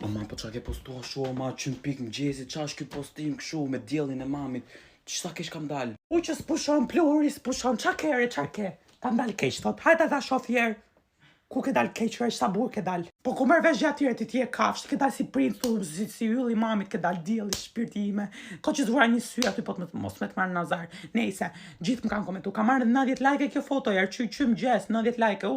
Ama, po qa ke postua shu, ama, që në pikë mëgjesi, qa është kjo postim këshu me djellin e mamit, qësa kesh kam dal? Që s'pushon pluri, s'pushon, qa ke? Kam dal keq, thot, hajta ta shof jer. Ku ke dal keq, sa burr ke dal? Po ku merr vesh gjatë ti je kafsh, ke dal si princ, si ylli i mamit, ke dal dielli shpirti ime. Ka që zvura një sy aty po mos me të marrë nazar. Nejse, gjithë më kanë komentu. Ka marrë 90 like kjo foto, jer qym gjes, 90 like.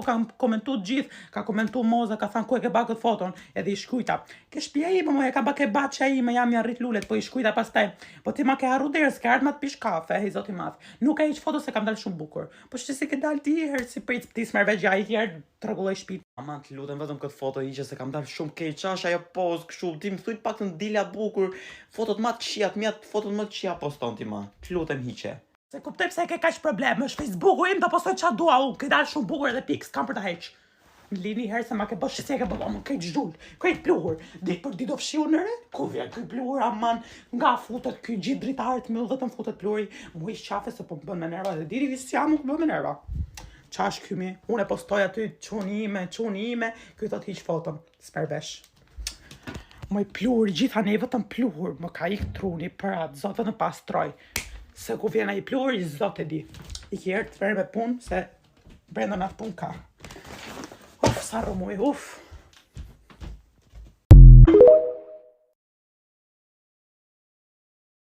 Kam komentu gjithë, ka komentu Moza, ka thënë ku e ke ba këtë foton, edhe i shkujta. Ke shtëpia ime, e ka ba ke baçja ime, jam ja rrit lulet, po i shkujta pastaj. Po ti ma ke harru derës, ke ardhur ma të pish kafe, hej zoti madh. Nuk e hiq foto se kam dal shumë bukur. Po ç'ti si ke dal ti herë si prit, ti s'merr vesh gjaj herë. Tregulloj shtëpi. Aman, të lutem vetëm këtë foto hiqe se kam dalë shumë keq, qash ajo poz kështu, ti më thuj pak të ndila bukur, fotot ma të këshia, të mjatë fotot më të këshia poston ti ma, të lutem hiqe. Se kuptoj pse ke kaq problem, është Facebooku im të postoj qa dua unë, ke dalë shumë bukur edhe piks, kam për ta heq. Lini herë se ma ke bësh se ke bëlla, më kejt zhdull, kejt pluhur, dit për dit do fshiu në re, ku vjen këj pluhur, aman, nga futet këj gjithë dritarët më dhe të më futet pluhuri, mu ish qafe se po më bën me nerva dhe diri visë jam më bën me nerva. Qa është këmi? Unë e postoj aty quni ime, këj thot hiq foton, s'per vesh. Moj pluhur, gjitha ne vetëm pluhur, më ka ik truni për atë, zotë në pastroj. Se ku vjen ai pluhur, i zot e di. I kjerë të verë me punë, se brenda në atë punë ka. Uf, sa rëmuj, uf.